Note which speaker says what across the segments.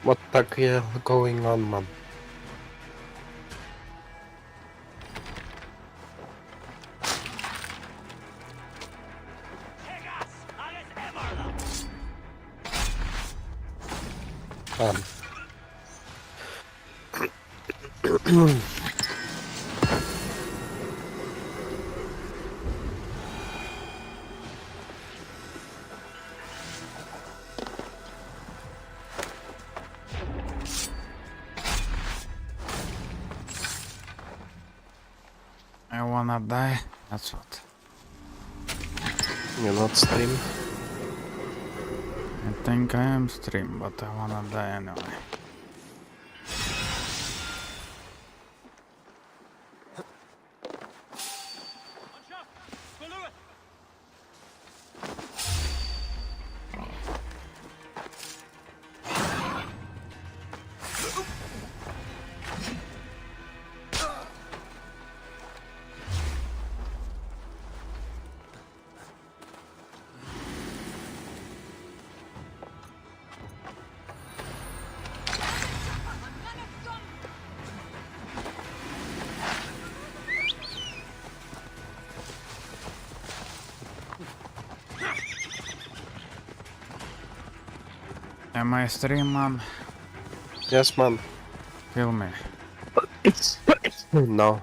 Speaker 1: What the hell going on, man?
Speaker 2: I wanna die, that's what.
Speaker 1: You're not stream?
Speaker 2: I think I am stream, but I wanna die anyway. Am I stream, man?
Speaker 1: Yes, man.
Speaker 2: Kill me.
Speaker 1: No.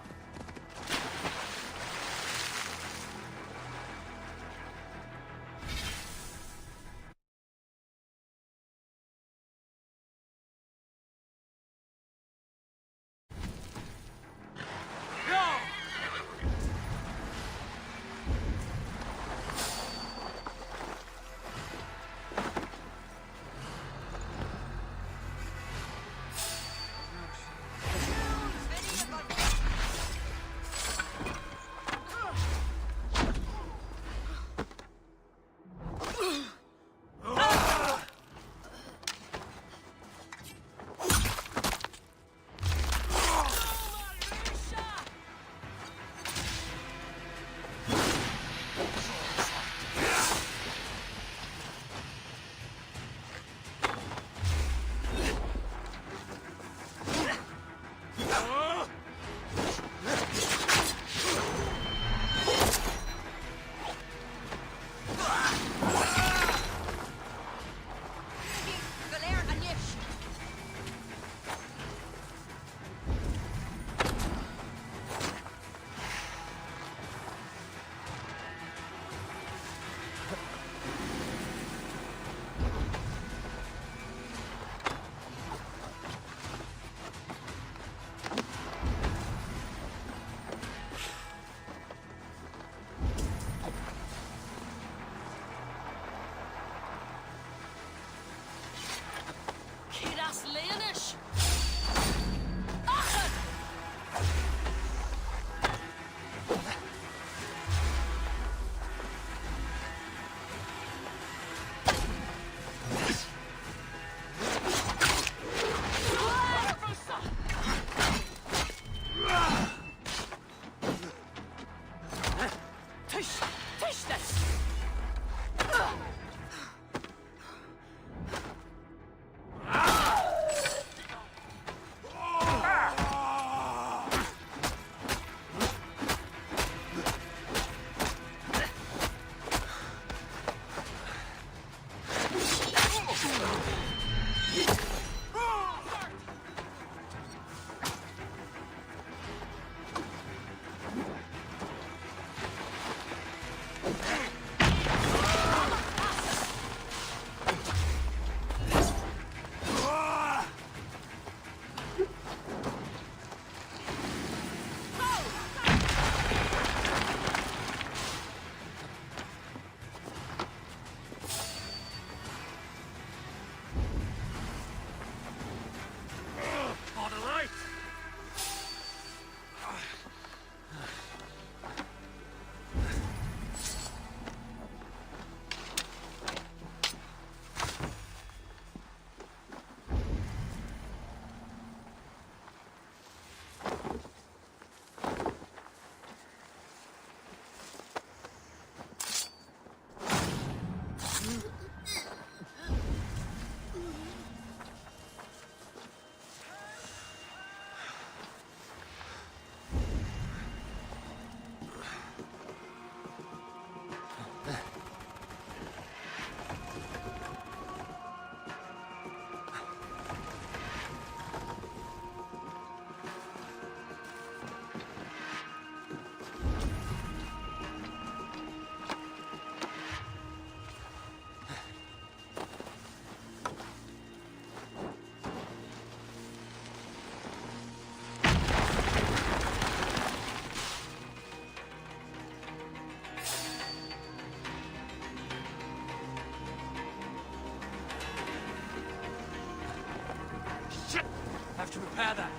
Speaker 3: to repair that.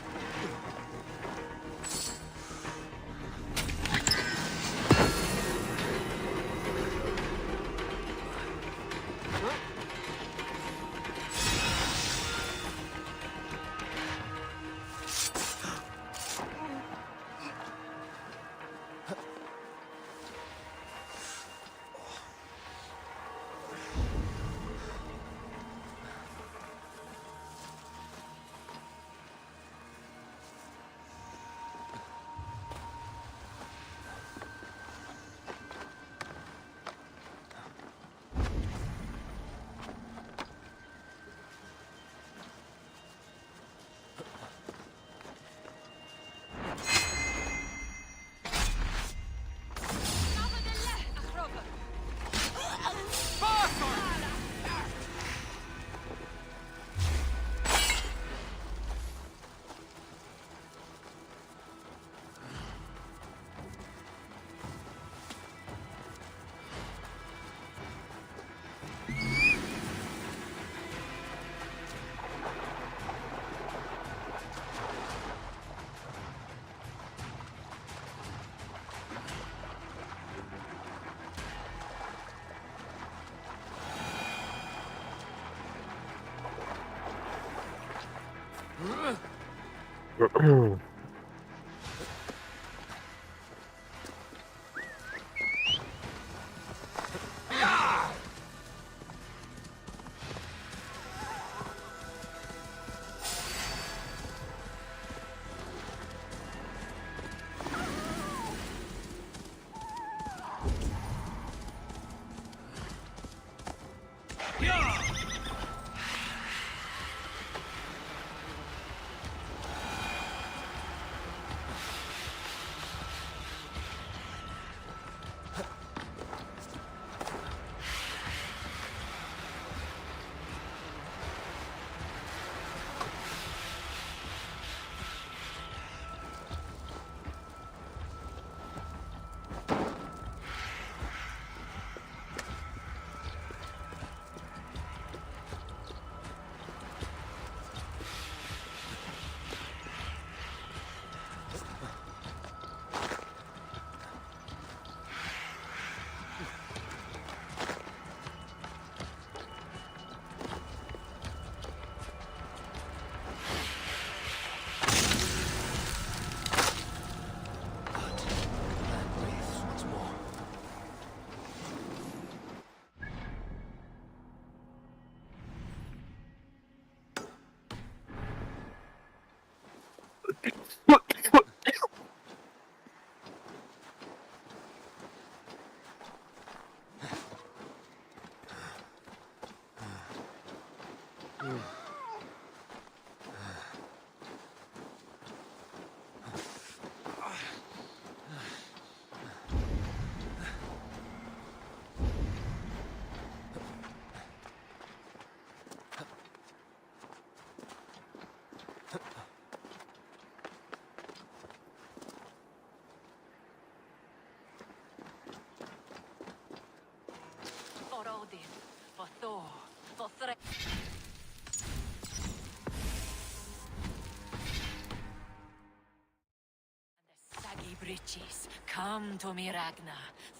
Speaker 4: Britches, come to me, Ragnar.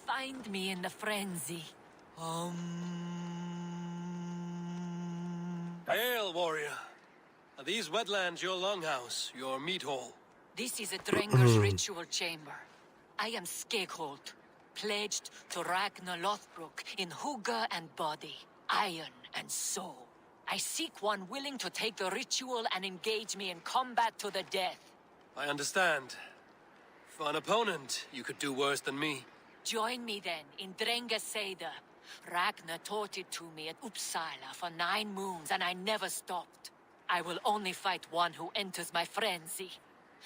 Speaker 4: Find me in the frenzy.
Speaker 3: Hail, warrior. Are these wetlands your longhouse, your meat hall?
Speaker 4: This is a Drenger's ritual chamber. I am Skeggholt, pledged to Ragnar Lothbrok in hugger and body, iron and soul. I seek one willing to take the ritual and engage me in combat to the death.
Speaker 3: I understand. For an opponent, you could do worse than me.
Speaker 4: Join me then in Drenga Seder. Ragnar taught it to me at Uppsala for 9 moons and I never stopped. I will only fight one who enters my frenzy.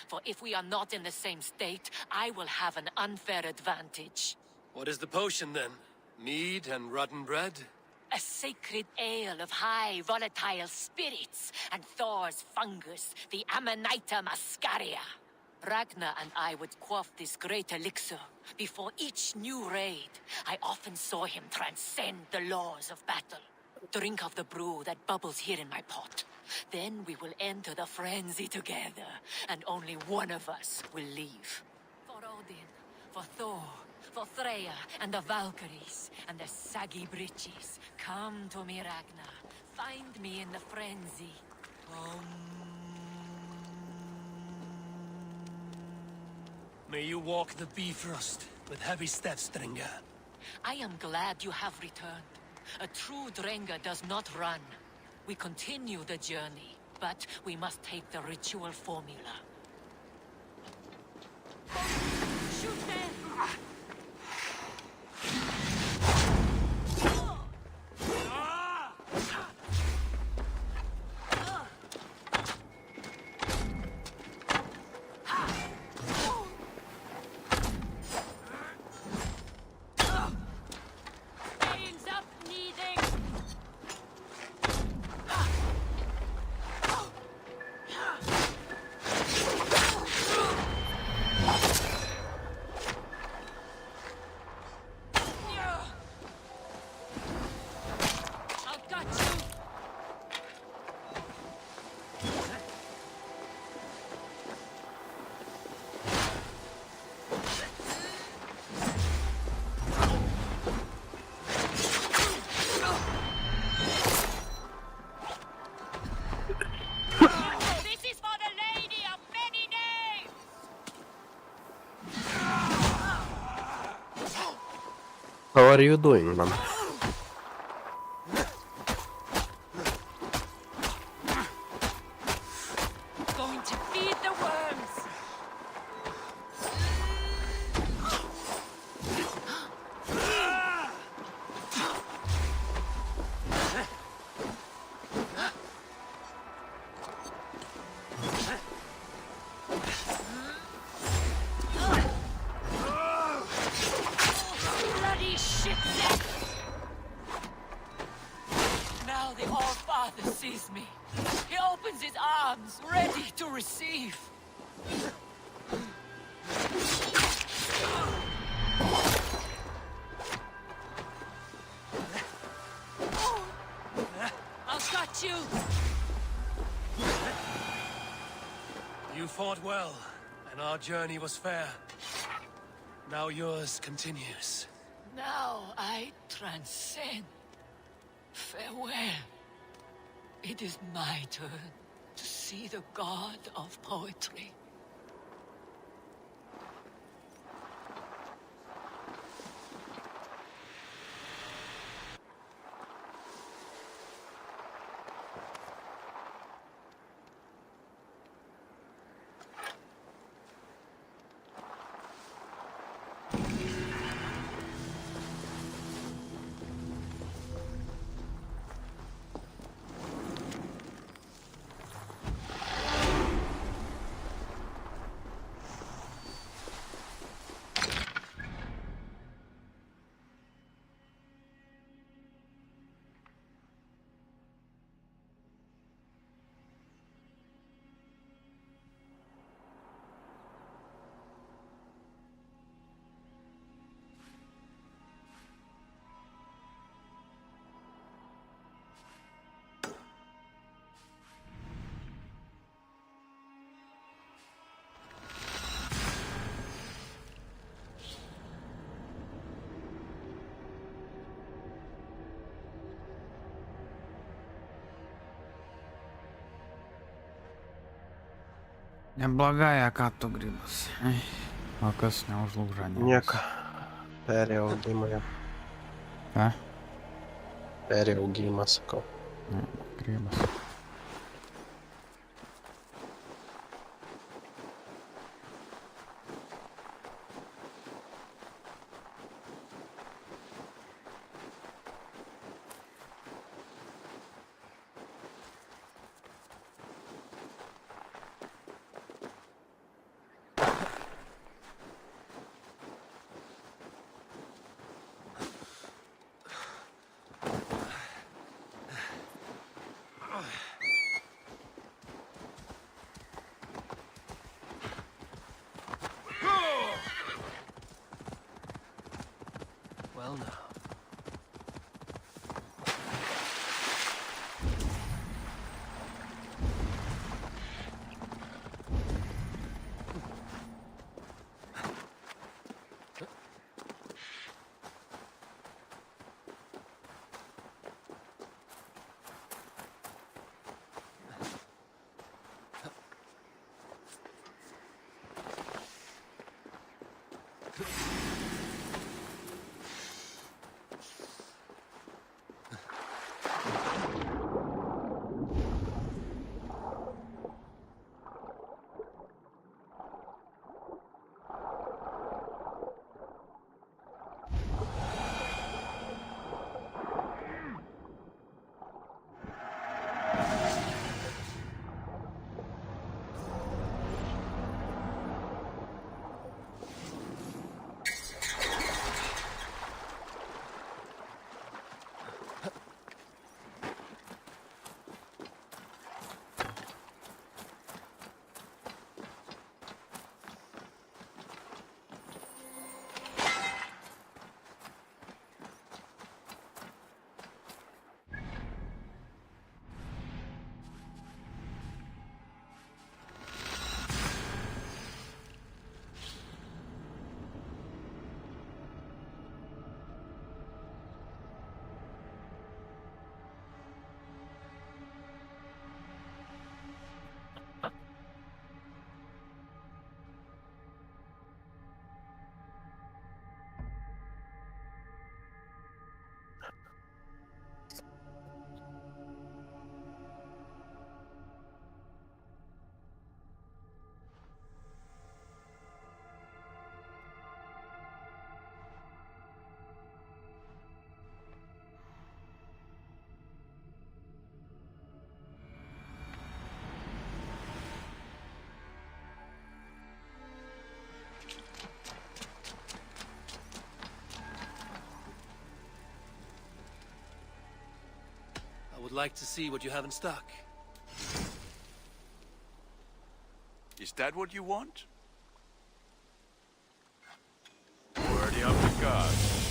Speaker 4: For if we are not in the same state, I will have an unfair advantage.
Speaker 3: What is the potion then? Mead and rotten bread?
Speaker 4: A sacred ale of high volatile spirits and Thor's fungus, the Amanita muscaria. Ragnar and I would quaff this great elixir. Before each new raid, I often saw him transcend the laws of battle. Drink of the brew that bubbles here in my pot. Then we will enter the frenzy together, and only one of us will leave. For Odin, for Thor, for Freya, and the Valkyries, and the saggy breeches, come to me, Ragnar. Find me in the frenzy.
Speaker 3: May you walk the Bifrost with heavy steps, Drenga.
Speaker 4: I am glad you have returned. A true Drenga does not run. We continue the journey, but we must take the ritual formula. Shoot them!
Speaker 5: Hands up, needing.
Speaker 4: I've got you!
Speaker 5: This is for the lady of many names.
Speaker 1: How are you doing, man?
Speaker 4: Going to feed the worms! Bloody shit! Now the All-Father sees me. He opens his arms, ready to receive. I've got you!
Speaker 3: You fought well, and our journey was fair. Now yours continues.
Speaker 4: Now I transcend. Farewell. It is my turn to see the god of poetry.
Speaker 2: Neblogai, ką tu grybas. O kas neužlūža?
Speaker 1: Nieko. Perėjau augimą jau.
Speaker 2: Ką?
Speaker 1: Perėjau augimą, sakau.
Speaker 2: Ne, grybas.
Speaker 3: would like to see what you have in stock.
Speaker 6: Is that what you want? Worthy of the gods.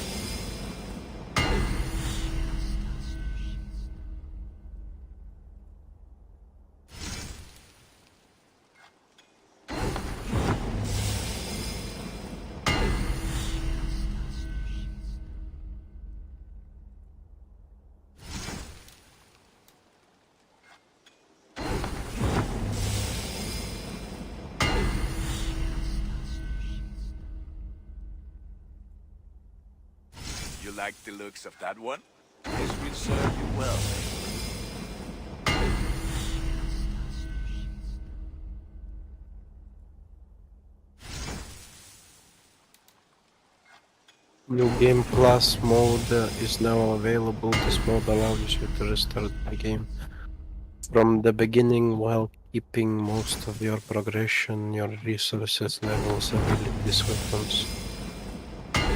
Speaker 6: You like the looks of that one? This will serve you well.
Speaker 1: New Game Plus mode is now available. This mode allows you to restart the game from the beginning while keeping most of your progression, your resources, levels, abilities, weapons,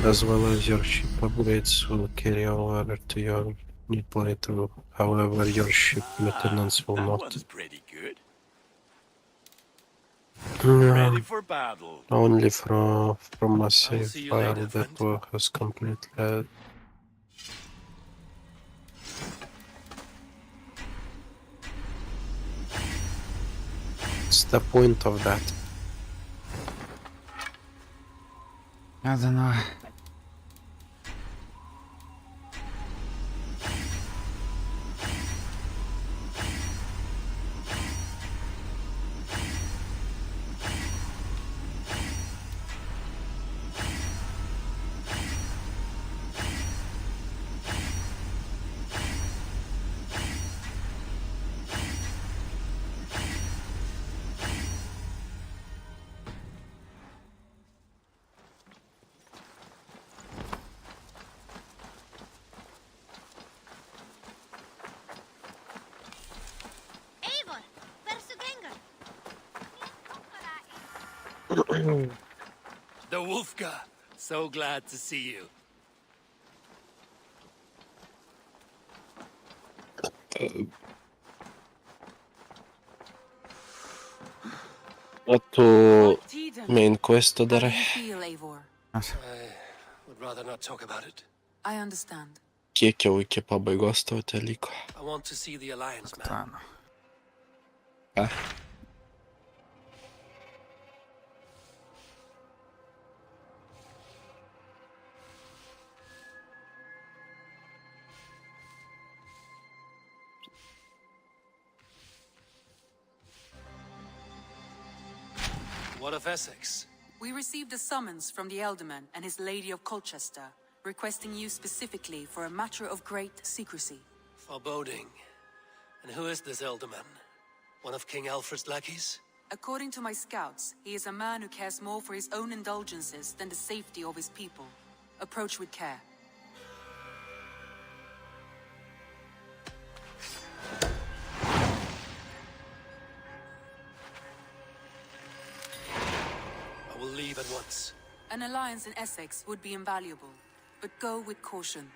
Speaker 1: as well as your ship upgrades will carry over to your new playthrough. However, your ship maintenance will
Speaker 6: That
Speaker 1: not.
Speaker 6: one's pretty good.
Speaker 1: Yeah,
Speaker 6: Ready for battle.
Speaker 1: only from a save
Speaker 3: see you
Speaker 1: file
Speaker 3: later,
Speaker 1: that
Speaker 3: friend.
Speaker 1: has completely. What's the point of that?
Speaker 2: I don't know.
Speaker 5: Eivor, hversu gengur?
Speaker 3: The Wolfka! So glad to see you.
Speaker 1: What to main quest
Speaker 7: How do
Speaker 1: today?
Speaker 7: you feel, Eivor?
Speaker 3: I would rather not talk about it.
Speaker 7: I understand.
Speaker 1: Kiek jau iki pabaigos tau te liko?
Speaker 3: I want to see the Alliance, man.
Speaker 2: Ладно.
Speaker 1: Ką?
Speaker 3: What of Essex?
Speaker 7: We received a summons from the Elderman and his Lady of Colchester, requesting you specifically for a matter of great secrecy.
Speaker 3: Foreboding. And who is this Elderman? One of King Alfred's lackeys?
Speaker 7: According to my scouts, he is a man who cares more for his own indulgences than the safety of his people. Approach with care.
Speaker 3: I will leave at once.
Speaker 7: An alliance in Essex would be invaluable, but go with caution.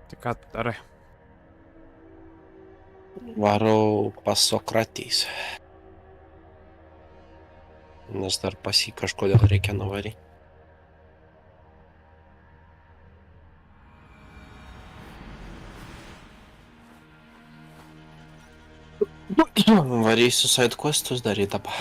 Speaker 2: Tai ką tu darai?
Speaker 1: Varau pas Sokratys. Nes dar pas jį kažkodėl reikia nuvaryti. Varysiu side questus daryt dabar.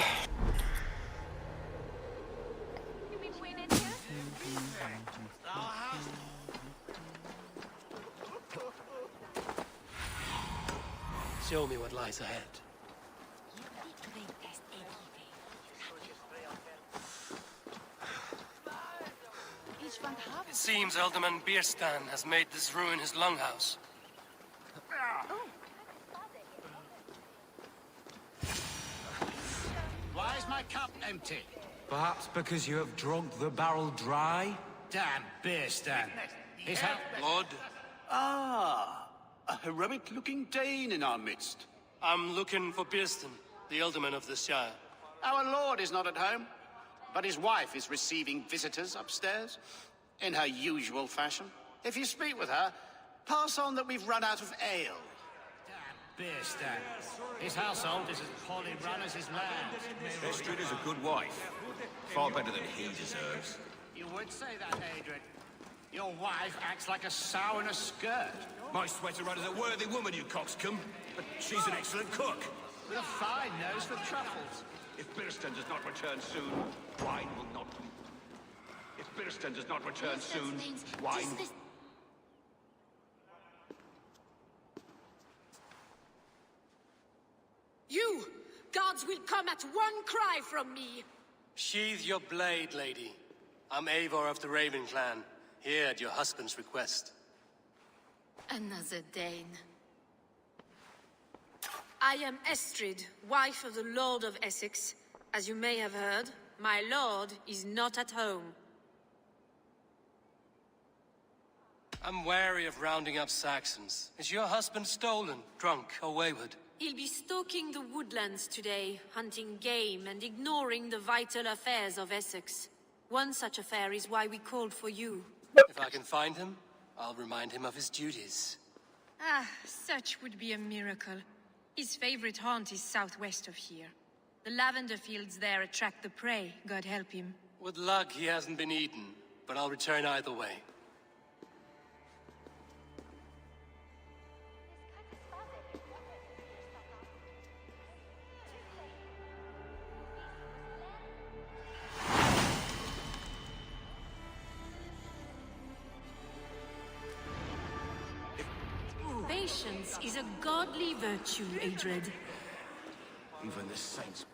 Speaker 3: Show me what lies ahead. It seems Alderman Bierstan has made this ruin his longhouse.
Speaker 8: Why is my cup empty? Perhaps because you have drunk the barrel dry? Damn Bierstan. His health...
Speaker 3: Lord,
Speaker 9: Ah, a heroic-looking Dane in our midst.
Speaker 3: I'm looking for Bierstan, the Alderman of the Shire.
Speaker 9: Our lord is not at home, but his wife is receiving visitors upstairs, in her usual fashion. If you speak with her, pass on that we've run out of ale.
Speaker 8: Damn Bierstan. His household is as poorly run as his land.
Speaker 6: Estrid is a good wife. Far better than he deserves.
Speaker 8: You would say that, Adrian. Your wife acts like a sow in a skirt.
Speaker 6: My sweater run is a worthy woman, you coxcomb. But she's an excellent cook.
Speaker 8: With a fine nose for truffles.
Speaker 6: If Bierstan does not return soon, wine will not... If Bierstan does not return soon, wine...
Speaker 4: You! Gods will come at one cry from me!
Speaker 3: Sheathe your blade, lady. I'm Eivor of the Raven clan, here at your husband's request.
Speaker 4: Another Dane. I am Estrid, wife of the Lord of Essex. As you may have heard, my lord is not at home.
Speaker 3: I'm wary of rounding up Saxons. Is your husband stolen, drunk, or wayward?
Speaker 4: He'll be stalking the woodlands today, hunting game and ignoring the vital affairs of Essex. One such affair is why we called for you.
Speaker 3: If I can find him, I'll remind him of his duties.
Speaker 10: Ah, such would be a miracle. His favorite haunt is southwest of here. The lavender fields there attract the prey, God help him.
Speaker 3: With luck, he hasn't been eaten, but I'll return either way.
Speaker 4: Patience is a godly virtue, Adred.
Speaker 6: Even the saints...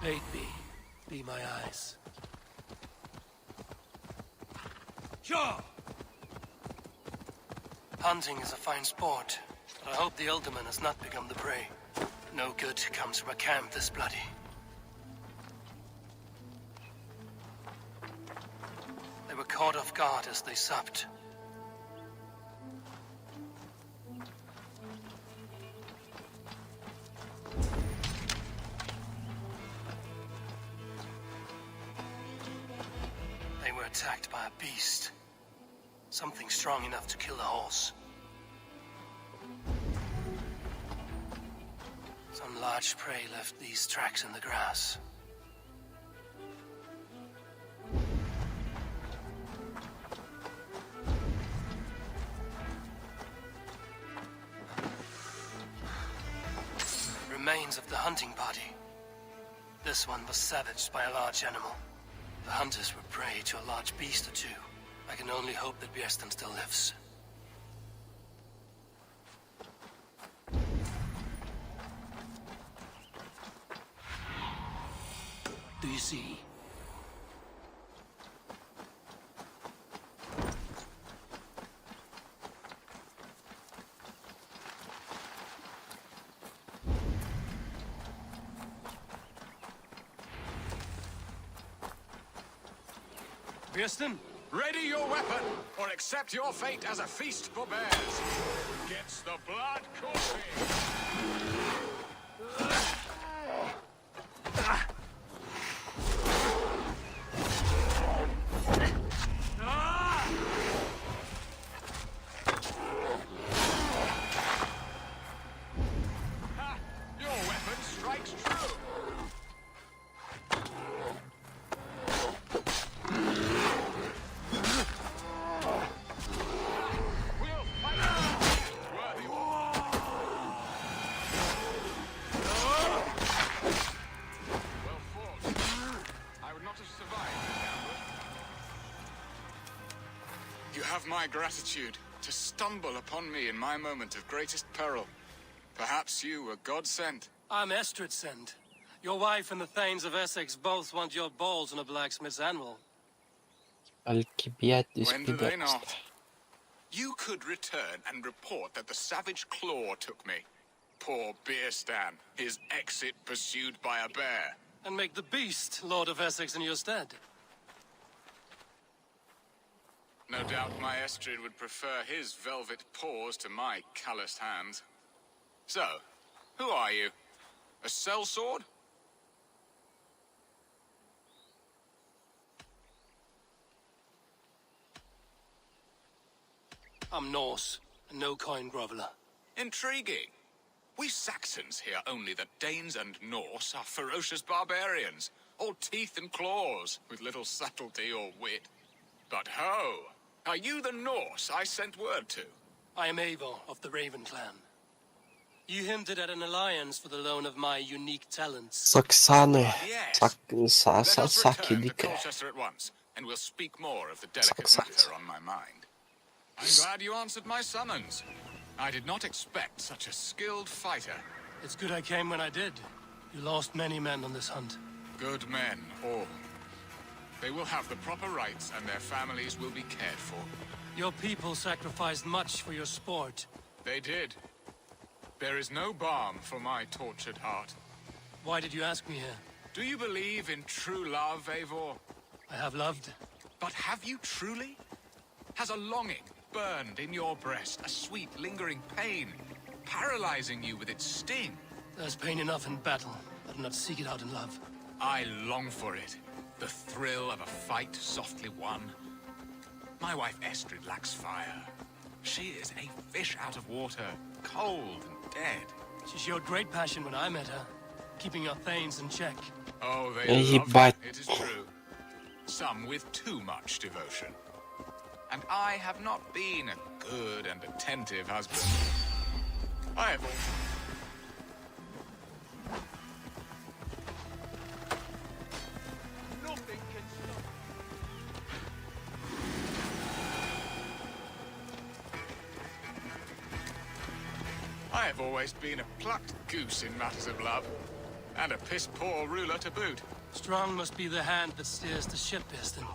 Speaker 3: Aid me. Be my eyes. Sure! Hunting is a fine sport, but I hope the Alderman has not become the prey. No good comes from a camp this bloody. They were caught off guard as they supped. They were attacked by a beast. Something strong enough to kill a horse. Some large prey left these tracks in the grass. Remains of the hunting party. This one was savaged by a large animal. The hunters were prey to a large beast or two. I can only hope that Bierstan still lives. Do you see? Bierstan?
Speaker 6: Ready your weapon, or accept your fate as a feast for bears. Gets the blood coursing.
Speaker 11: my gratitude to stumble upon me in my moment of greatest peril. Perhaps you were God-sent.
Speaker 3: I'm Estrid sent. Your wife and the Thanes of Essex both want your balls on a blacksmith's anvil.
Speaker 11: When do they not? You could return and report that the savage Claw took me. Poor Beer Stan, his exit pursued by a bear.
Speaker 3: And make the beast Lord of Essex in your stead.
Speaker 11: No doubt my Estrid would prefer his velvet paws to my calloused hands. So, who are you? A sellsword?
Speaker 3: I'm Norse, a no-coin groveler.
Speaker 11: Intriguing. We Saxons hear only that Danes and Norse are ferocious barbarians, all teeth and claws, with little subtlety or wit. But ho! Are you the Norse I sent word to?
Speaker 3: I am Eivor of the Raven clan. You hinted at an alliance for the loan of my unique talents.
Speaker 1: Saksane.
Speaker 11: Yes. Let us return to Colchester at once, and we'll speak more of the delicate matter on my mind. I'm glad you answered my summons. I did not expect such a skilled fighter.
Speaker 3: It's good I came when I did. You lost many men on this hunt.
Speaker 11: Good men, all. They will have the proper rights and their families will be cared for.
Speaker 3: Your people sacrificed much for your sport.
Speaker 11: They did. There is no balm for my tortured heart.
Speaker 3: Why did you ask me here?
Speaker 11: Do you believe in true love, Eivor?
Speaker 3: I have loved.
Speaker 11: But have you truly? Has a longing burned in your breast, a sweet, lingering pain, paralyzing you with its sting?
Speaker 3: There's pain enough in battle. I do not seek it out in love.
Speaker 11: I long for it. The thrill of a fight softly won. My wife Estrid lacks fire. She is a fish out of water, cold and dead.
Speaker 3: She showed great passion when I met her, keeping your Thanes in check.
Speaker 11: Oh, they love her, it is true. Some with too much devotion. And I have not been a good and attentive husband. I have nothing can stop. I have always been a plucked goose in matters of love, and a piss-poor ruler to boot.
Speaker 3: Strong must be the hand that steers the ship, Piston.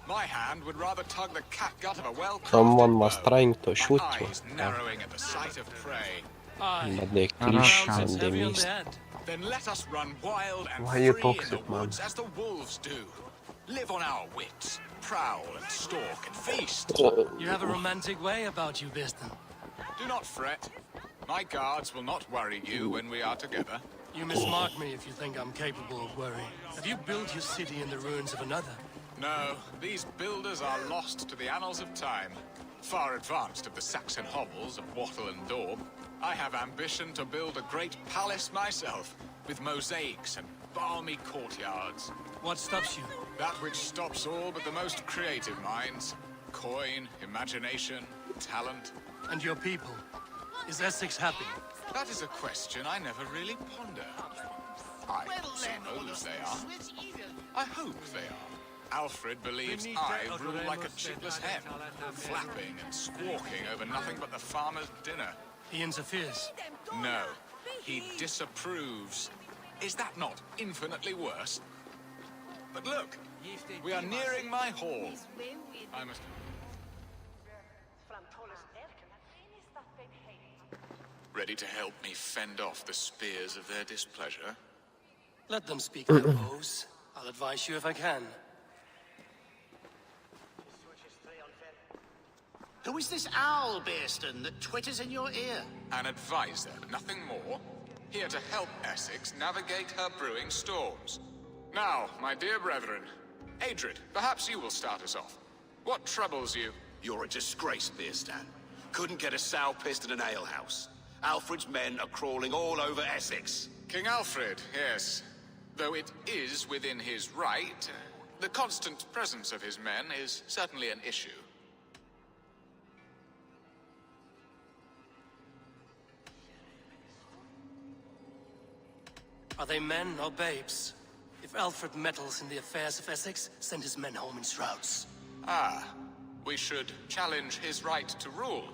Speaker 11: My hand would rather tug the catgut of a well-crafted
Speaker 1: Someone was trying to
Speaker 11: bow,
Speaker 1: shoot
Speaker 11: my
Speaker 1: you.
Speaker 11: eyes narrowing at the sight of prey.
Speaker 1: But they crashed and they missed.
Speaker 11: Then let us run wild and
Speaker 1: Why you
Speaker 11: free in
Speaker 1: toxic,
Speaker 11: the
Speaker 1: man?
Speaker 11: woods as the wolves do. Live on our wits, prowl and stalk and feast.
Speaker 3: You have a romantic way about you, Piston.
Speaker 11: Do not fret. My guards will not worry you when we are together.
Speaker 3: You mismark me if you think I'm capable of worry. Have you built your city in the ruins of another?
Speaker 11: No, these builders are lost to the annals of time. Far advanced of the Saxon hovels of Wattle and Daub, I have ambition to build a great palace myself, with mosaics and balmy courtyards.
Speaker 3: What stops you?
Speaker 11: That which stops all but the most creative minds. Coin, imagination, talent.
Speaker 3: And your people? Is Essex happy?
Speaker 11: That is a question I never really ponder. I suppose they are. I hope they are. Alfred believes I rule like a chitless hen, flapping and squawking over nothing but the farmer's dinner.
Speaker 3: He interferes?
Speaker 11: No, he disapproves. Is that not infinitely worse? But look, we are nearing my hall. I must... Ready to help me fend off the spears of their displeasure?
Speaker 3: Let them speak their woes. I'll advise you if I can.
Speaker 9: Who is this owl, Bearston, that twitters in your ear?
Speaker 11: An advisor, nothing more. Here to help Essex navigate her brewing storms. Now, my dear brethren, Adrid, perhaps you will start us off. What troubles you?
Speaker 12: You're a disgrace, Beerstan. Couldn't get a sow pissed in an alehouse. Alfred's men are crawling all over Essex.
Speaker 11: King Alfred, yes. Though it is within his right, the constant presence of his men is certainly an issue.
Speaker 3: Are they men or babes? If Alfred meddles in the affairs of Essex, send his men home in shrouds.
Speaker 11: Ah, We should challenge his right to rule.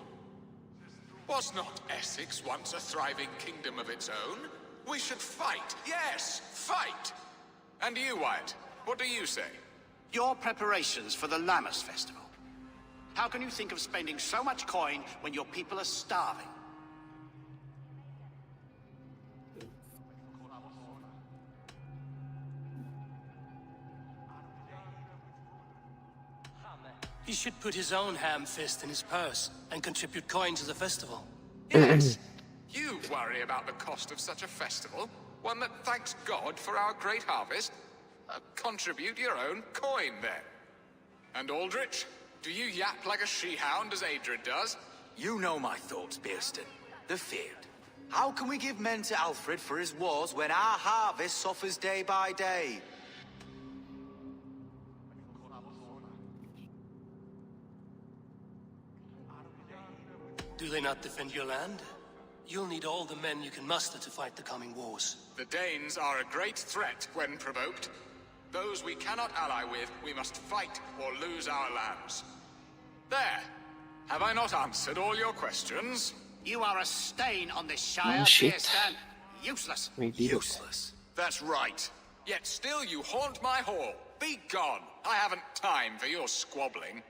Speaker 11: Was not Essex once a thriving kingdom of its own? We should fight, yes, fight! And you, Wyatt, what do you say?
Speaker 9: Your preparations for the Lammas festival. How can you think of spending so much coin when your people are starving?
Speaker 3: He should put his own ham fist in his purse and contribute coin to the festival.
Speaker 11: Yes. You worry about the cost of such a festival? One that thanks God for our great harvest? Contribute your own coin, then. And Aldrich, do you yap like a she-hound as Adred does?
Speaker 8: You know my thoughts, Bearston. The feared. How can we give men to Alfred for his wars when our harvest suffers day by day?
Speaker 3: Do they not defend your land? You'll need all the men you can muster to fight the coming wars.
Speaker 11: The Danes are a great threat when provoked. Those we cannot ally with, we must fight or lose our lands. There! Have I not answered all your questions?
Speaker 9: You are a stain on this Shire,
Speaker 1: shit.
Speaker 9: Bearstan. Useless.
Speaker 11: Useless. That's right. Yet still you haunt my hall. Be gone. I haven't time for your squabbling.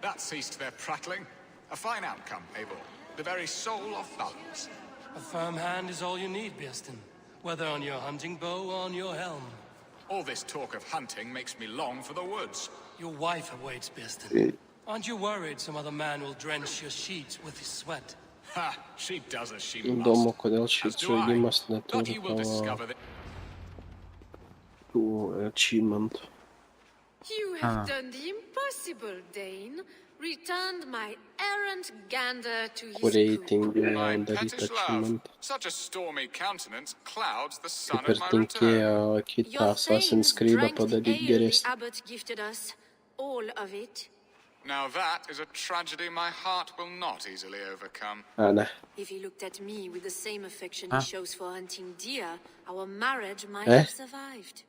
Speaker 11: That ceased their prattling. A fine outcome, Eivor. The very soul of balance.
Speaker 3: A firm hand is all you need, Bearstan. Whether on your hunting bow or on your helm.
Speaker 11: All this talk of hunting makes me long for the woods.
Speaker 3: Your wife awaits, Bearstan. Aren't you worried some other man will drench your sheets with his sweat?
Speaker 11: Ha! She does as she must.
Speaker 1: Įdomu, kodėl šis
Speaker 11: As do I.
Speaker 1: žaidimas
Speaker 11: But
Speaker 1: neturi
Speaker 11: you will discover that...
Speaker 1: tų achievement.
Speaker 10: You have done the impossible, Dane. Returned my errant gander to his
Speaker 1: Kurie
Speaker 10: coop.
Speaker 11: My
Speaker 1: įtingi daryti
Speaker 11: pettish love,
Speaker 1: achievement.
Speaker 11: such a stormy countenance clouds the sun
Speaker 1: Kaip
Speaker 11: at
Speaker 1: ir
Speaker 11: my return.
Speaker 1: tinkėjo kitą
Speaker 10: Your
Speaker 1: Assassin's
Speaker 10: thanes
Speaker 1: Creed
Speaker 10: drank the
Speaker 1: padaryti
Speaker 10: ale the
Speaker 1: geresnį.
Speaker 10: abbot gifted us. All of it.
Speaker 11: Now that is a tragedy my heart will not easily overcome.
Speaker 1: Ne.
Speaker 10: If he looked at me with the same affection he shows for hunting deer, our marriage might
Speaker 1: Eh?
Speaker 10: have survived.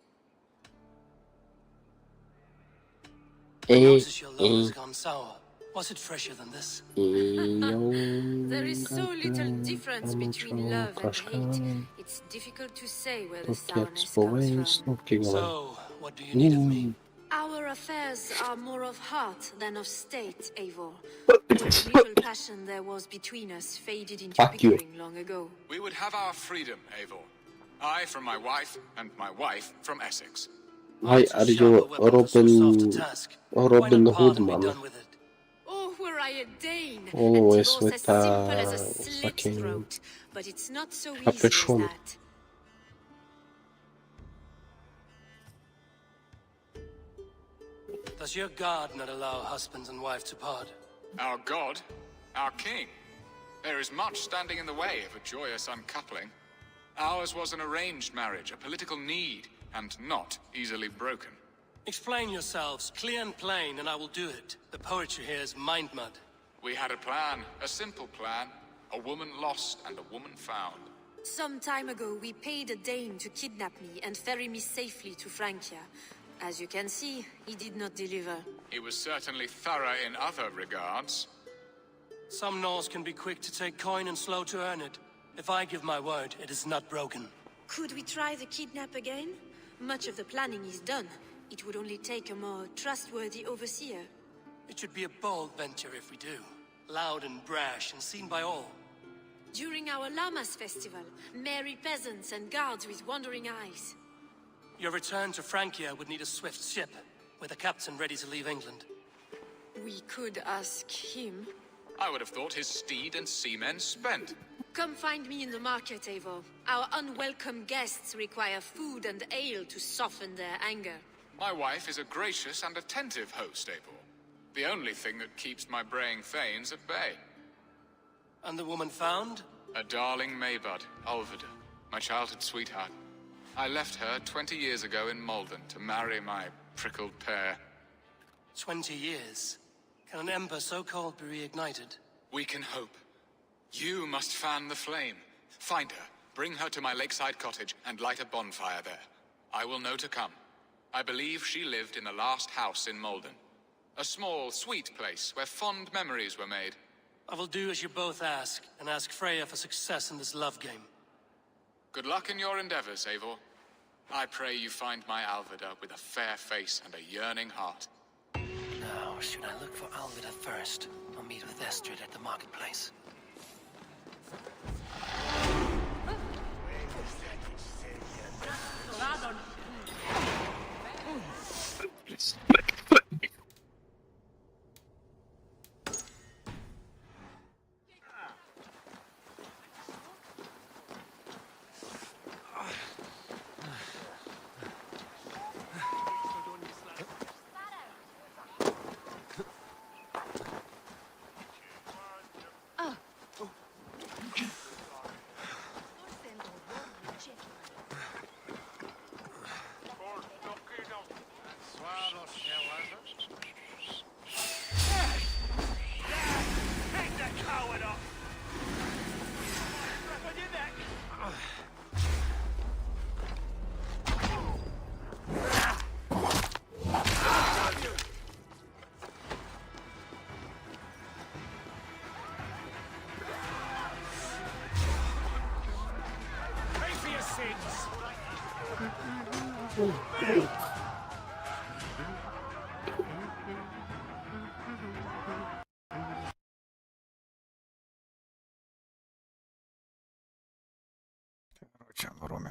Speaker 3: I notice your love has gone sour. Was it fresher than this?
Speaker 10: There is so little difference between love and hate. It's difficult to say where the sourness comes from.
Speaker 3: So, what do you need of me?
Speaker 10: Our affairs are more of heart than of state, Eivor. The little passion there was between us faded into
Speaker 1: Fuck you.
Speaker 10: bickering long ago.
Speaker 11: We would have our freedom, Eivor. I from my wife, and my wife from Essex.
Speaker 1: Why are you Robin Hood, man?
Speaker 10: Oh, were I a Dane,
Speaker 1: Always
Speaker 10: and it was
Speaker 1: with
Speaker 10: as simple as a slit
Speaker 1: fucking
Speaker 10: throat. But it's not so easy as
Speaker 1: capuchon.
Speaker 10: that.
Speaker 3: Does your God not allow husbands and wife to part?
Speaker 11: Our God, our king. There is much standing in the way of a joyous uncoupling. Ours was an arranged marriage, a political need, and not easily broken.
Speaker 3: Explain yourselves, clear and plain, and I will do it. The poetry here is mind mud.
Speaker 11: We had a plan, a simple plan. A woman lost and a woman found.
Speaker 10: Some time ago, we paid a Dane to kidnap me and ferry me safely to Francia. As you can see, he did not deliver.
Speaker 11: He was certainly thorough in other regards.
Speaker 3: Some Norse can be quick to take coin and slow to earn it. If I give my word, it is not broken.
Speaker 10: Could we try the kidnap again? Much of the planning is done. It would only take a more trustworthy overseer.
Speaker 3: It should be a bold venture if we do. Loud and brash and seen by all.
Speaker 10: During our Lammas festival, merry peasants and guards with wandering eyes.
Speaker 3: Your return to Francia would need a swift ship, with a captain ready to leave England.
Speaker 10: We could ask him.
Speaker 11: I would have thought his steed and seamen spent.
Speaker 10: Come find me in the market, Eivor. Our unwelcome guests require food and ale to soften their anger.
Speaker 11: My wife is a gracious and attentive host, Eivor. The only thing that keeps my braying thanes at bay.
Speaker 3: And the woman found?
Speaker 11: A darling Maybud, Ulvida, my childhood sweetheart. I left her 20 years ago in Malden to marry my prickled pair.
Speaker 3: 20 years? Can an ember so cold be reignited?
Speaker 11: We can hope. You must fan the flame. Find her, bring her to my lakeside cottage, and light a bonfire there. I will know to come. I believe she lived in the last house in Malden. A small, sweet place where fond memories were made.
Speaker 3: I will do as you both ask, and ask Freya for success in this love game.
Speaker 11: Good luck in your endeavors, Eivor. I pray you find my Alvida with a fair face and a yearning heart.
Speaker 3: Now, should I look for Alvida first, or meet with Estrid at the marketplace?
Speaker 2: Короче, в румі